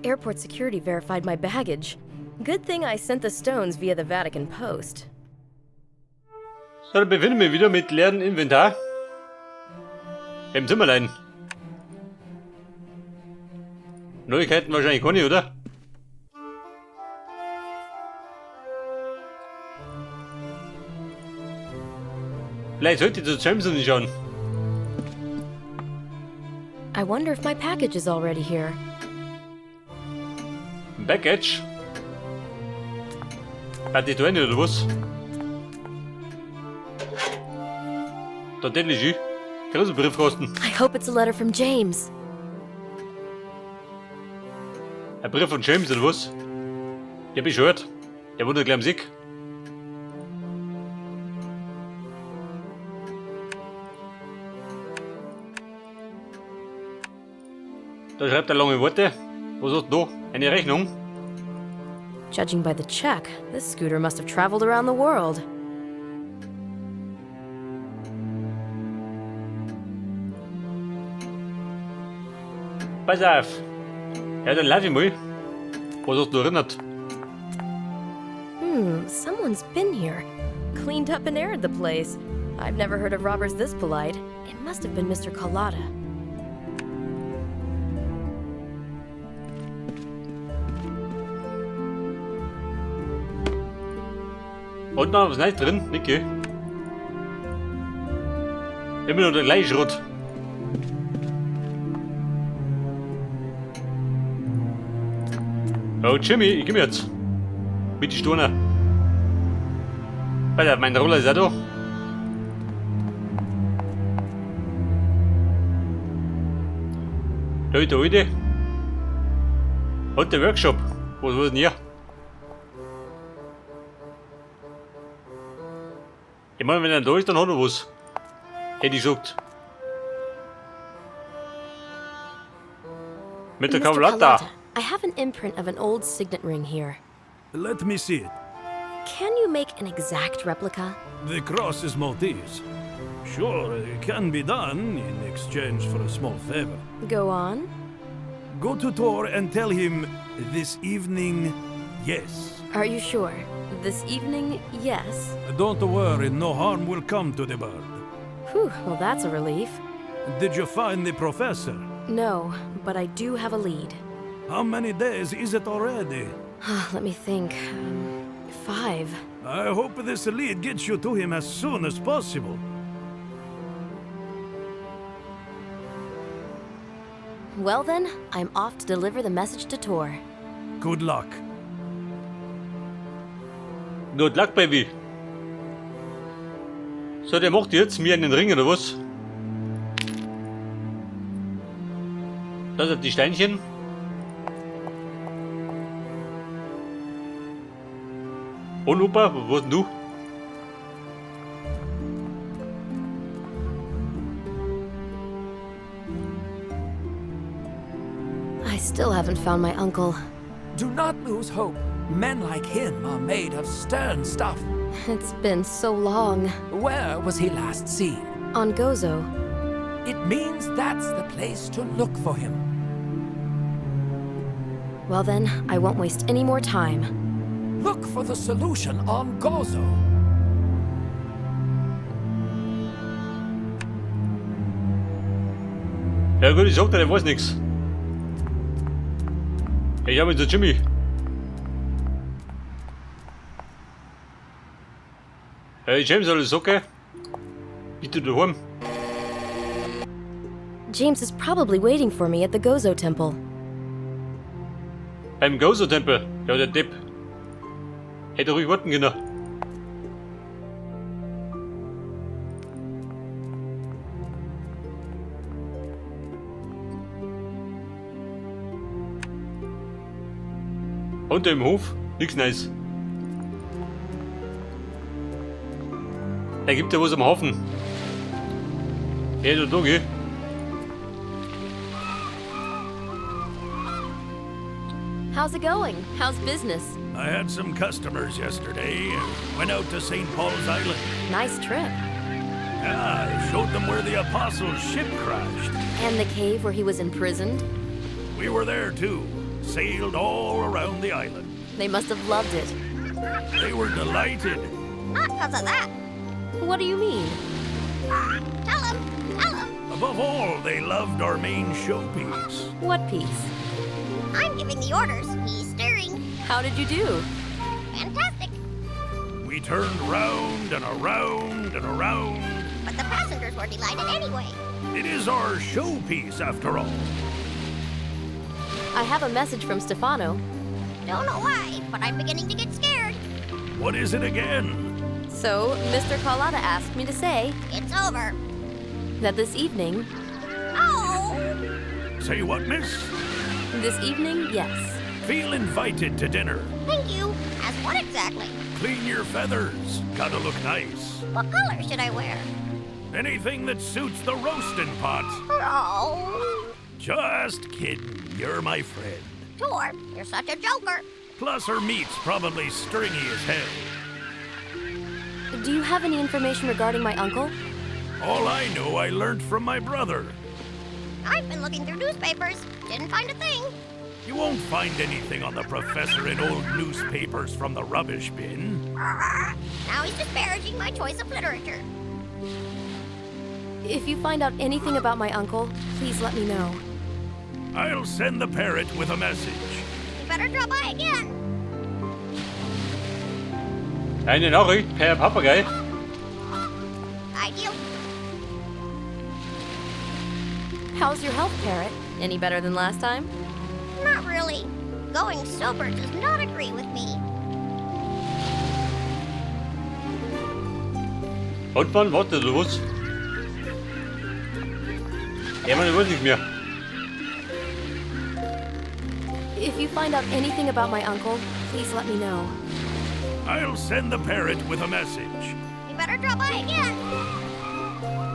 Airport security verified my baggage. Good thing I sent the stones via the Vatican Post. So, dann befinden wir wieder mit leerem Inventar. Im Zimmerlein. Neuigkeiten wahrscheinlich keine, oder? Vielleicht sollte ich zu Jameson schauen. I wonder if my package is already here. Package? Hat die da rein, oder was? Da den ist ich. Großer Briefkasten. I hope it's a letter from James. Ein Brief von James, oder was? Ich hab ich gehört. Der wohnt gleich am Sieg. Da schreibt er lange Worte. Was hast du da? Eine Rechnung? Judging by the check, this scooter must have traveled around the world. Pass auf. Ja, dann lauf ich mal. Was hast du erinnert? Someone's been here. Cleaned up and aired the place. I've never heard of robbers this polite. It must have been Mr. Collada. Und noch was Neues drin, Niki. Immer nur der gleiche Schrott. Oh Jimmy, ich komm jetzt. Bitte Sturner. Alter, mein Roller ist auch da. Da ist der Alte. Und der Workshop. Was war denn hier? Ich meine, wenn er da ist, dann hat er was. Hätte ich gesagt. Mit der Mr. Kavalata. I have an imprint of an old signet ring here. Let me see it. Can you make an exact replica? The cross is Maltese. Sure, it can be done in exchange for a small favor. Go on. Go to Thor and tell him this evening, yes. Are you sure? This evening, yes. Don't worry, no harm will come to the bird. Whew, well that's a relief. Did you find the professor? No, but I do have a lead. How many days is it already? Let me think. 5. I hope this lead gets you to him as soon as possible. Well then, I'm off to deliver the message to Tor. Good luck. Good luck, Baby. So, der macht jetzt mir einen Ring, oder was? Da sind die Steinchen. Und Opa, was denn du? I still haven't found my uncle. Do not lose hope. Men like him are made of stern stuff. It's been so long. Where was he last seen? On Gozo. It means that's the place to look for him. Well then, I won't waste any more time. Look for the solution on Gozo. Ja gut, ich sagte, der weiß nix. Ich hab ihn zu Jimmy. Hey James, alles okay? Bist du daheim? James is probably waiting for me at the Gozo Temple. Beim Gozo-Tempel? Ja, der Depp. Hätte ruhig warten können. Unter im Hof? Nix Neues. Da gibt ja was am Hafen. Hey, du Doggy. How's it going? How's business? I had some customers yesterday and went out to St. Paul's Island. Nice trip. Yeah, I showed them where the apostles' ship crashed. And the cave where he was imprisoned? We were there too. sailed all around the island. They must have loved it. They were delighted. Not because of that. What do you mean? Tell him. Tell him. Above all, they loved our main showpiece. What piece? I'm giving the orders. He's steering. How did you do? Fantastic. We turned round and around and around. But the passengers were delighted anyway. It is our showpiece, after all. I have a message from Stefano. Don't know why, but I'm beginning to get scared. What is it again? So, Mr. Carlotta asked me to say It's over. that this evening... Oh! Say what, miss? This evening, yes. Feel invited to dinner. Thank you. As what exactly? Clean your feathers. Gotta look nice. What color should I wear? Anything that suits the roasting pot. Oh! Just kidding. You're my friend. Tor, you're such a joker. Plus, her meat's probably stringy as hell. Do you have any information regarding my uncle? All I know I learned from my brother. I've been looking through newspapers. Didn't find a thing. You won't find anything on the professor in old newspapers from the rubbish bin. Now he's disparaging my choice of literature. If you find out anything about my uncle, please let me know. I'll send the parrot with a message. You better drop by again. Eine Nachricht per Papagei. Ideal. How's your health, Parrot? Any better than last time? Not really. Going sober does not agree with me. Und wann wartet du was? Ja, man will nicht mehr. If you find out anything about my uncle, please let me know. I'll send the parrot with a message. You better drop by again.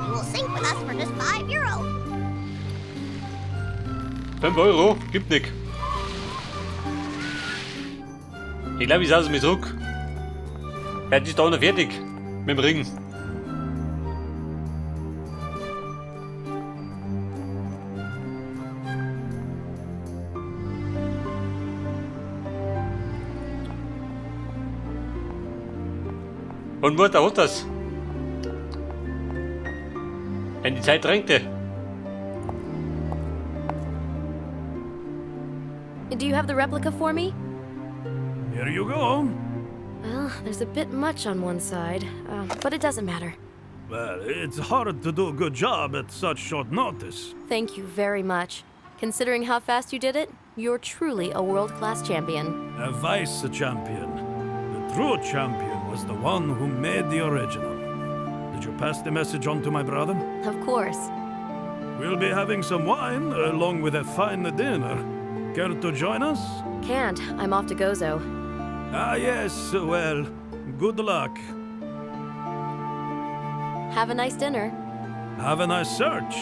You will sink with us for just €5. 5 Euro? Gibt nix. Ich glaube, ich saß mit zurück. Jetzt ist da noch fertig. Mit dem Ring. Und Mutter hat das. Wenn die Zeit drängte. Do you have the replica for me? Here you go. Well, there's a bit much on one side, but it doesn't matter. Well, it's hard to do a good job at such short notice. Thank you very much. Considering how fast you did it, you're truly a world-class champion. A vice champion. The true champion was the one who made the original. Did you pass the message on to my brother? Of course. We'll be having some wine along with a fine dinner. Care to join us? Can't. I'm off to Gozo. Ah, yes. Well, good luck. Have a nice dinner. Have a nice search.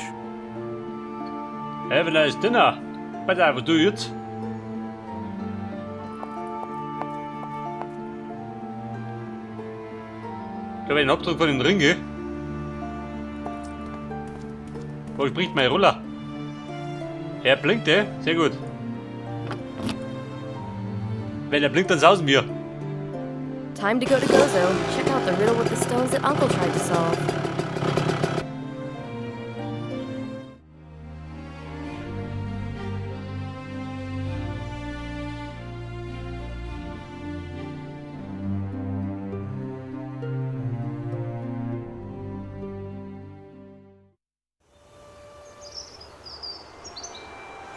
Have a nice dinner. Whatever do it. Ich habe einen Abdruck von den Ringen. Wo spricht mein Roller? Er blinkt, sehr gut. Wenn er blinkt, dann sausen wir. Time to go to Gozo. Check out the riddle with the stones that Uncle tried to solve.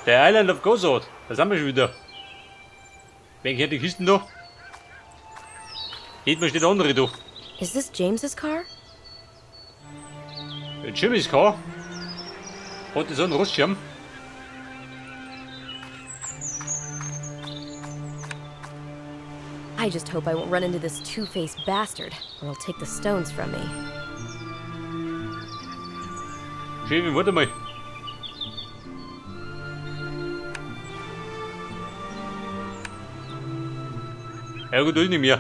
Der Island of Gozo. Da sind wir schon wieder. Welche hätte die Kisten da? Hinten steht der andere da. Is this James's car? Jimmy's Car. Hat so einen Rostschirm. I just hope I won't run into this two-faced bastard, or he'll take the stones from me. Jimmy, warte mal. Ja gut, ich nicht mehr.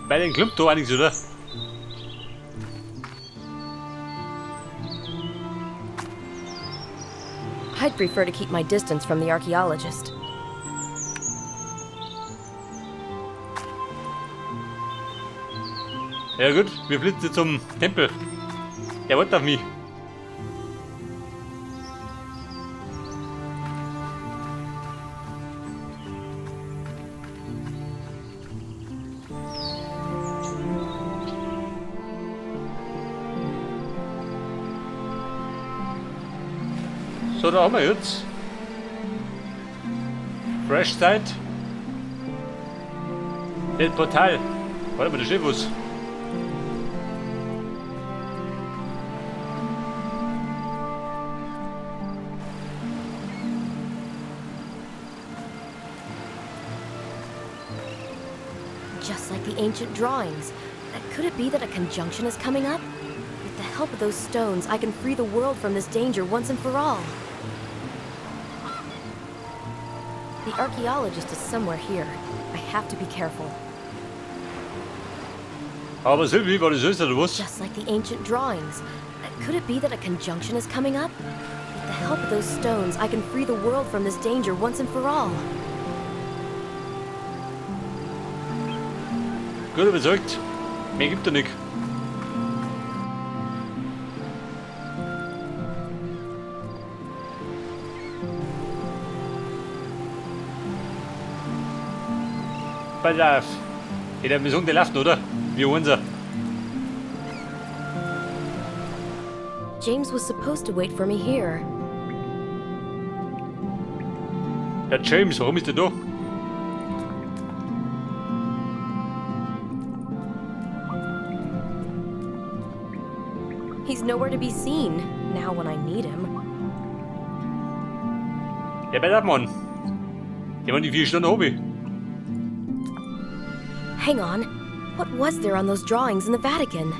Bei den Klump da auch nichts, oder? I'd prefer to keep my distance from the archaeologist. Ja gut, wir flitzen zum Tempel. Der wartet auf mich. So, da haben wir jetzt. Fresh Start. Das Portal. Warte mal, da steht was. Just like the ancient drawings. Could it be that a conjunction is coming up? With the help of those stones, I can free the world from this danger once and for all. The archaeologist is somewhere here. I have to be careful. Aber Silvi, war das alles oder was? Just like the ancient drawings. Could it be that a conjunction is coming up? With the help of those stones, I can free the world from this danger once and for all. Gut überzeugt. Mehr gibt er nicht. Pass auf. Jeder Mission, der läuft, oder? Wie unser. James was supposed to wait for me here. Der James, warum ist der da? He's nowhere to be seen, now when I need him. Ja, bei Mann. Der waren die 4 Stunden oben. Hang on. What was there on those drawings in the Vatican?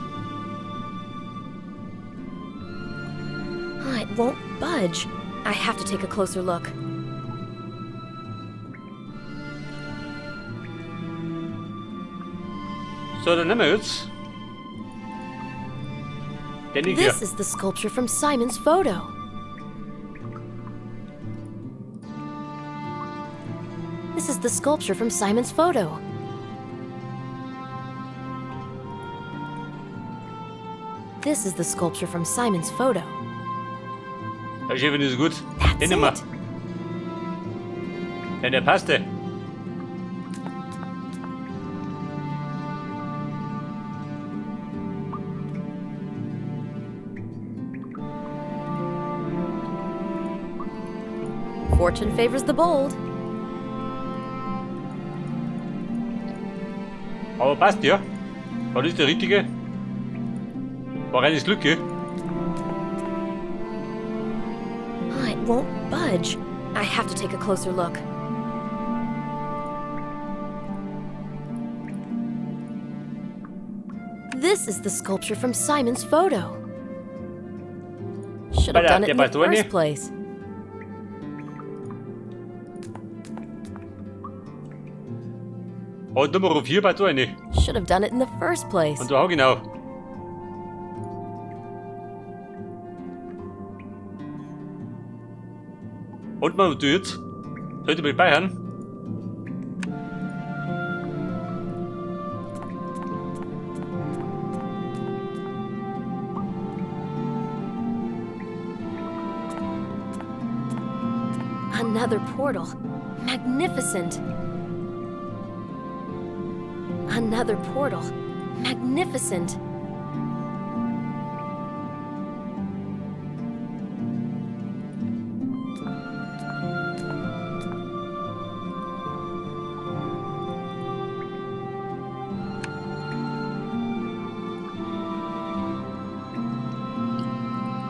It won't budge. I have to take a closer look. So, dann nehmen wir jetzt. Den hier. This is the sculpture from Simon's photo. This is the sculpture from Simon's photo. This is the sculpture from Simon's photo. Der Chef ist gut. That's Den nehmen wir. it. Ja, der passte. Fortune favors the bold. Aber passt, ja. War das der richtige? War reines Glück, ja? It won't budge. I have to take a closer look. This is the sculpture from Simon's photo. Should have done it in the first place. Und Nummer 4 bei da eine. Should have done it in the first place. Und da auch genau. Und man tut jetzt. Sollte mich beihaben. Another portal. Magnificent. Another portal. Magnificent.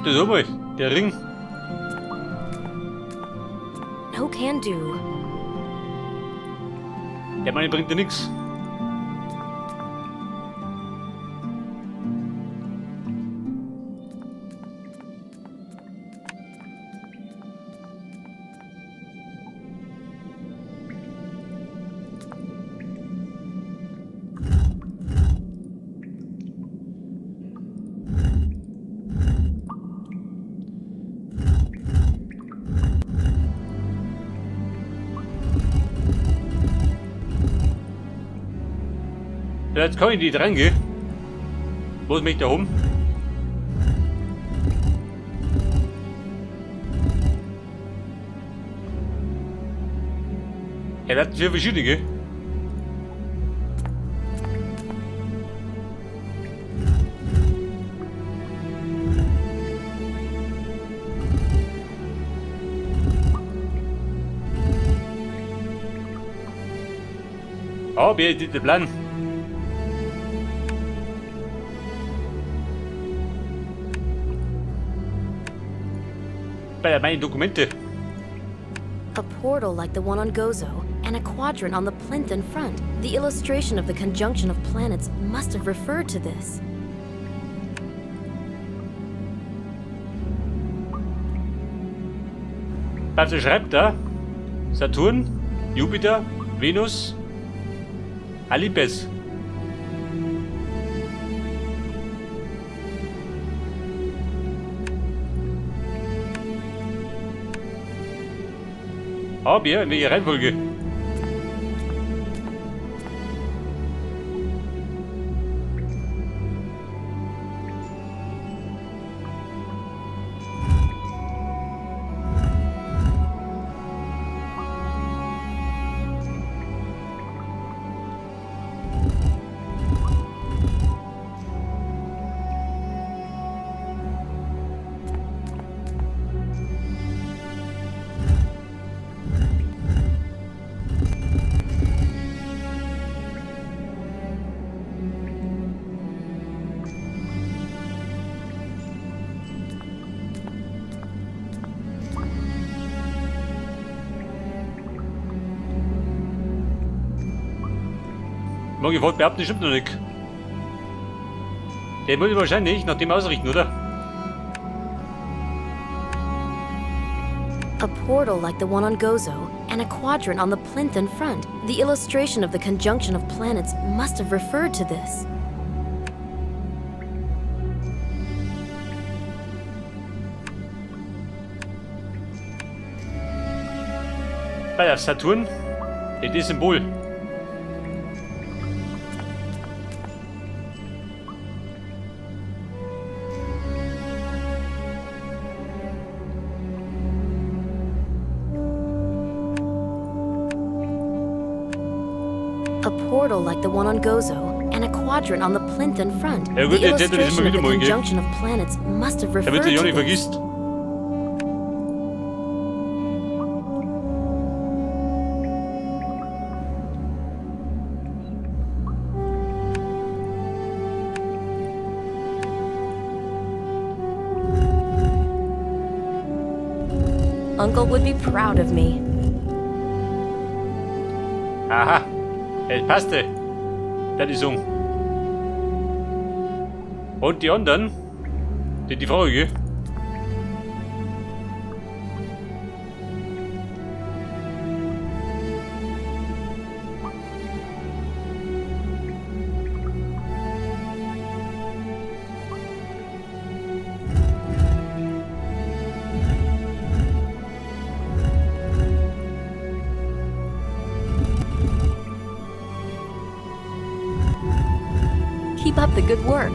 Das ist einmal. Der Ring. No can do. Der Mann bringt dir nichts. Ja, jetzt kann ich nicht reingehen. Wo ist mich da oben? Er hat vier verschiedene. Oh, wie ist der Plan? Bei meine Dokumente. A portal like the one on Gozo, and a quadrant on the plinth in front. The illustration of the conjunction of planets must have referred to this. Was schreibt da? Saturn, Jupiter, Venus, Alibes. Oh, Bier, in welcher Reihenfolge? Mag ich wollte behaupten, das stimmt noch nicht. Der wollte wahrscheinlich nach dem ausrichten, oder? A portal like the one on Gozo, and a quadrant on the plinth in front. The illustration of the conjunction of planets must have referred to this. Bei der Saturn, das Symbol. A portal like the one on Gozo, and a quadrant on the plinth in front. Ja gut, The jetzt hätte ich das immer illustration of wieder the mal gegeben. conjunction of planets must have Damit referred du ja to nicht this. vergisst. Uncle would be proud of me. Aha, es passte. Das ist um. Und die anderen? Die Frage. Keep up the good work.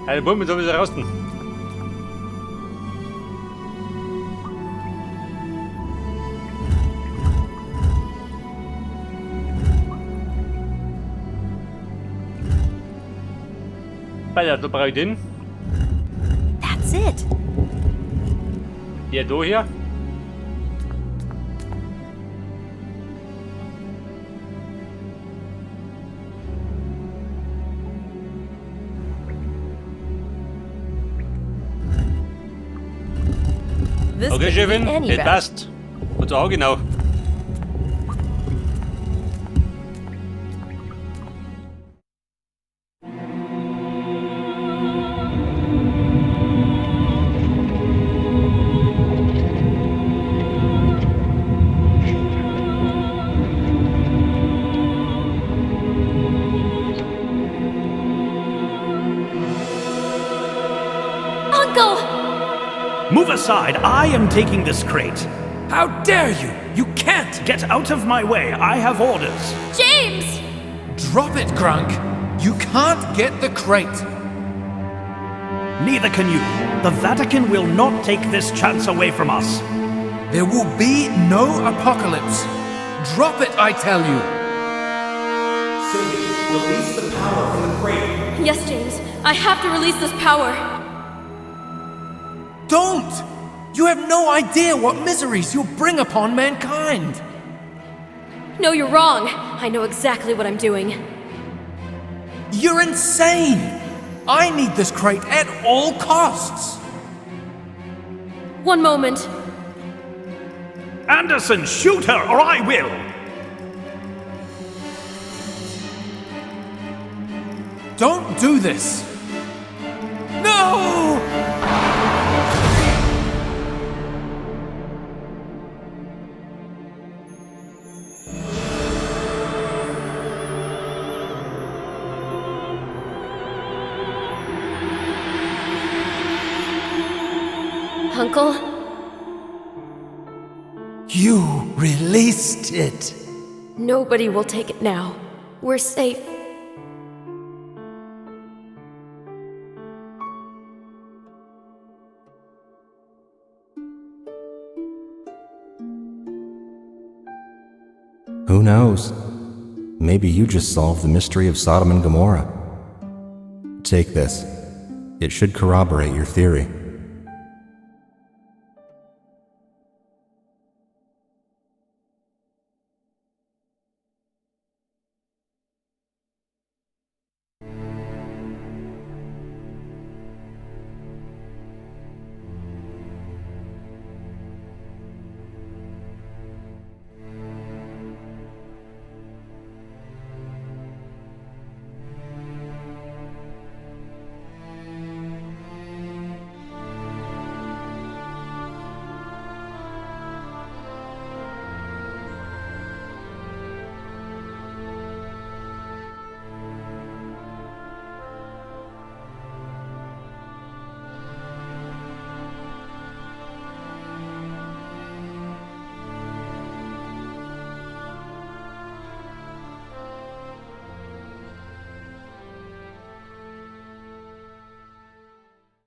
Eine Bombe soll wieder raus. Bei der brauche ich den. That's it. Ja, da hier. This Okay, could be Chefin, any es better. passt. Und auch genau. Uncle! Move aside, I am taking this crate. How dare you! You can't! Get out of my way. I have orders. James! Drop it, Grunk. You can't get the crate. Neither can you. The Vatican will not take this chance away from us. There will be no apocalypse. Drop it, I tell you. Release the power from the crate. Yes, James. I have to release this power. Don't! You have no idea what miseries you'll bring upon mankind. No, you're wrong. I know exactly what I'm doing. You're insane! I need this crate at all costs! One moment. Anderson, shoot her or I will! Don't do this! No! Uncle? You released it. Nobody will take it now. We're safe. Who knows? Maybe you just solved the mystery of Sodom and Gomorrah. Take this. It should corroborate your theory.